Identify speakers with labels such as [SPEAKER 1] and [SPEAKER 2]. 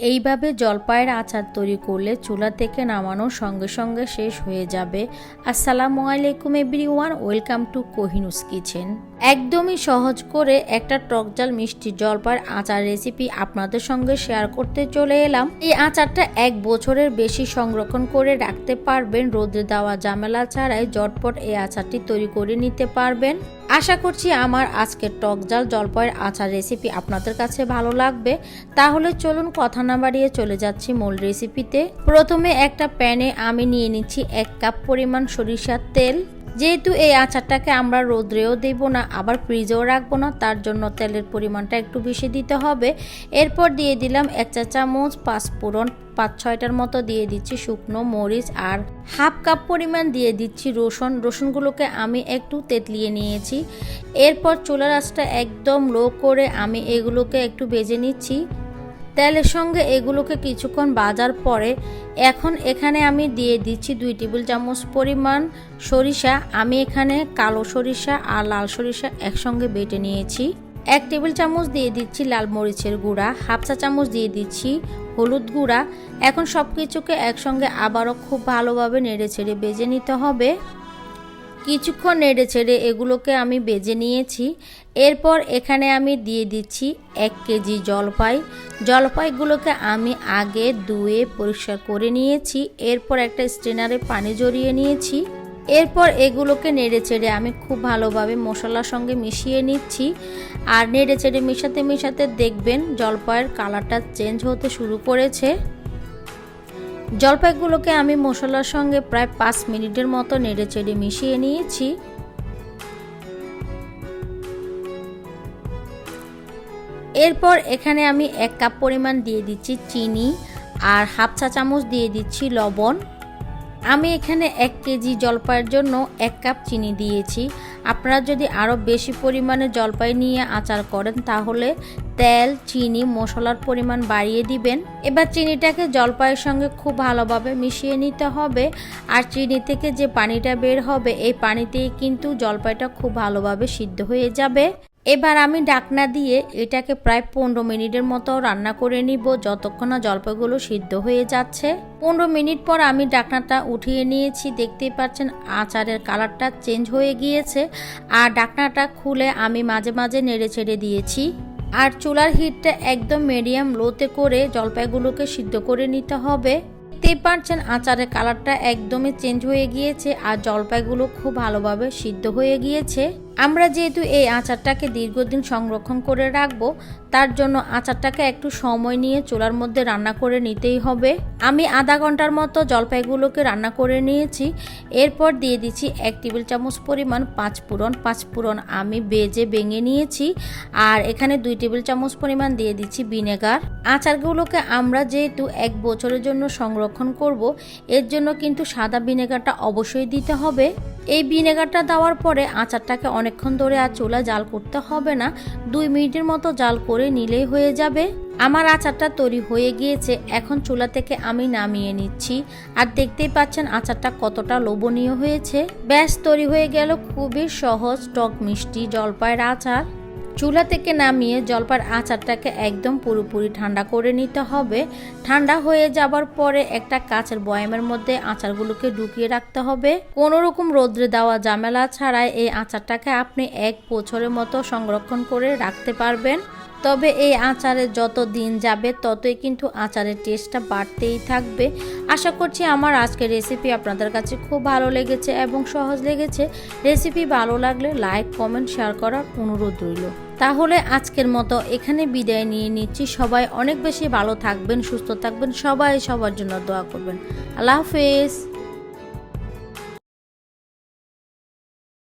[SPEAKER 1] এইভাবে জলপাইয়ের আচার তৈরি করলে চুলা থেকে নামানোর সঙ্গে সঙ্গে শেষ হয়ে যাবে। আসসালামু আলাইকুম এভরিওয়ান, ওয়েলকাম টু কোহিনুস কিচেন। একদমই সহজ করে একটা টকঝাল মিষ্টি জলপাইয়ের আচার রেসিপি আপনাদের সঙ্গে শেয়ার করতে চলে এলাম। এই আচারটা 1 বছরের বেশি সংরক্ষণ করে রাখতে পারবেন, রোদে দেওয়া ঝামেলা ছাড়াই ঝটপট এই আচারটি তৈরি করে নিতে পারবেন। আশা করছি আমার আজকের টকঝাল জলপাইয়ের আচার রেসিপি আপনাদের কাছে ভালো লাগবে। তাহলে চলুন কথা না বাড়িয়ে চলে যাচ্ছি মূল রেসিপিতে। প্রথমে একটা প্যানে আমি নিয়ে নিচ্ছি 1 কাপ পরিমাণ সরিষার তেল। যেহেতু এই আচারটাকে আমরা রোদ্রেও দেব না, আবার ফ্রিজেও রাখবো না, তার জন্য তেলের পরিমাণটা একটু বেশি দিতে হবে। এরপর দিয়ে দিলাম 1 চা চামচ পাঁচফোড়ন, 5-6টার মতো দিয়ে দিচ্ছি শুকনো মরিচ, আর হাফ কাপ পরিমাণ দিয়ে দিচ্ছি রসুন। রসুনগুলোকে আমি একটু তেতলিয়ে নিয়েছি। এরপর চুলার আঁচটা একদম লো করে আমি এগুলোকে একটু ভেজে নিচ্ছি। তেলের সঙ্গে এগুলোকে কিছুক্ষণ ভাজার পরে এখন এখানে আমি দিয়ে দিচ্ছি 2 টেবিল চামচ পরিমাণ সরিষা। আমি এখানে কালো সরিষা আর লাল সরিষা একসঙ্গে বেটে নিয়েছি। 1 টেবিল চামচ দিয়ে দিচ্ছি লাল মরিচের গুঁড়া, হাফ চা চামচ দিয়ে দিচ্ছি হলুদ গুঁড়া। এখন সব কিছুকে একসঙ্গে আবারও খুব ভালোভাবে নেড়ে ছেড়ে ভেজে নিতে হবে। কিছুক্ষণ নেড়ে ছেড়ে এগুলোকে আমি ভেজে নিয়েছি। এরপর এখানে আমি দিয়ে দিচ্ছি 1 কেজি জলপাই। জলপাইগুলোকে আমি আগে ধুয়ে পরিষ্কার করে নিয়েছি। এরপর একটা স্ট্রেনারে পানি জড়িয়ে নিয়েছি। এরপর এগুলোকে নেড়ে চেড়ে আমি খুব ভালোভাবে মশলার সঙ্গে মিশিয়ে নিচ্ছি। আর নেড়ে চেড়ে মেশাতে মেশাতে দেখবেন জলপাইয়ের কালারটা চেঞ্জ হতে শুরু করেছে। জলপাইগুলোকে আমি মশলার সঙ্গে প্রায় 5 মিনিটের মতো নেড়ে চেড়ে মিশিয়ে নিয়েছি। এরপর এখানে আমি 1 কাপ পরিমাণ দিয়ে দিচ্ছি চিনি আর হাফ চা চামচ দিয়ে দিচ্ছি লবণ। আমি এখানে 1 কেজি জলপাইয়ের জন্য 1 কাপ চিনি দিয়েছি। আপনারা যদি আরও বেশি পরিমাণে জলপাই নিয়ে আচার করেন তাহলে তেল, চিনি, মশলার পরিমাণ বাড়িয়ে দিবেন। এবার চিনিটাকে জলপাইয়ের সঙ্গে খুব ভালোভাবে মিশিয়ে নিতে হবে। আর চিনি থেকে যে পানিটা বের হবে এই পানিতেই কিন্তু জলপাইটা খুব ভালোভাবে সিদ্ধ হয়ে যাবে। এবার আমি ঢাকনা দিয়ে এটাকে প্রায় 15 মিনিটের মতো রান্না করে নিব, যতক্ষণ না জলপাইগুলো সিদ্ধ হয়ে যাচ্ছে। 15 মিনিট পর আমি ঢাকনাটা উঠিয়ে নিয়েছি। দেখতেই পাচ্ছেন আচারের কালারটা চেঞ্জ হয়ে গিয়েছে। আর ঢাকনাটা খুলে আমি মাঝে মাঝে নেড়ে ছেড়ে দিয়েছি। আর চুলার হিটটা একদম মিডিয়াম লোতে করে জলপাইগুলোকে সিদ্ধ করে নিতে হবে। দেখতেই পাচ্ছেন আচারের কালারটা একদমই চেঞ্জ হয়ে গিয়েছে আর জলপাইগুলো খুব ভালোভাবে সিদ্ধ হয়ে গিয়েছে। আমরা যেহেতু এই আচারটাকে দীর্ঘদিন সংরক্ষণ করে রাখবো, তার জন্য আচারটাকে একটু সময় নিয়ে চুলার মধ্যে রান্না করে নিতেই হবে। আমি আধা ঘন্টার মতো জলপাইগুলোকে রান্না করে নিয়েছি। এরপর দিয়ে দিচ্ছি 1 টেবিল চামচ পরিমাণ পাঁচফোড়ন আমি ভেঙে নিয়েছি। আর এখানে 2 টেবিল চামচ পরিমাণ দিয়ে দিচ্ছি ভিনেগার। আচারগুলোকে আমরা যেহেতু 1 বছরের জন্য সংরক্ষণ করব, এর জন্য কিন্তু সাদা ভিনেগারটা অবশ্যই দিতে হবে। এই ভিনেগারটা দেওয়ার পরে আচারটাকে অনেকক্ষণ ধরে আর চুলা জাল করতে হবে না, 2 মিনিটের মতো জাল করে নিলেই হয়ে যাবে। আমার আচারটা তৈরি হয়ে গিয়েছে। এখন চুলা থেকে আমি নামিয়ে নিচ্ছি। আর দেখতেই পাচ্ছেন আচারটা কতটা লোভনীয় হয়েছে। ব্যাস তৈরি হয়ে গেল খুবই সহজ টক মিষ্টি জলপাইয়ের আচার। চুলা থেকে নামিয়ে জলপাইয়ের আচারটাকে একদম পুরোপুরি ঠান্ডা করে নিতে হবে। ঠান্ডা হয়ে যাবার পরে একটা কাঁচের বয়ামের মধ্যে আচারগুলোকে ঢুকিয়ে রাখতে হবে। কোনো রকম রোদ্রে দেওয়া ঝামেলা ছাড়াই এই আচারটাকে আপনি 1 বছরের মতো সংরক্ষণ করে রাখতে পারবেন। তবে এই আচারে যত দিন যাবে ততই কিন্তু আচারের টেস্টটা বাড়তেই থাকবে। আশা করছি আমার আজকের রেসিপি আপনাদের কাছে খুব ভালো লেগেছে এবং সহজ লেগেছে। রেসিপি ভালো লাগলে লাইক, কমেন্ট, শেয়ার করার অনুরোধ রইল। তাহলে আজকের মতো এখানে বিদায় নিয়ে নিচ্ছি। সবাই অনেক বেশি ভালো থাকবেন, সুস্থ থাকবেন, সবাই সবার জন্য দোয়া করবেন। আল্লাহ হাফেজ।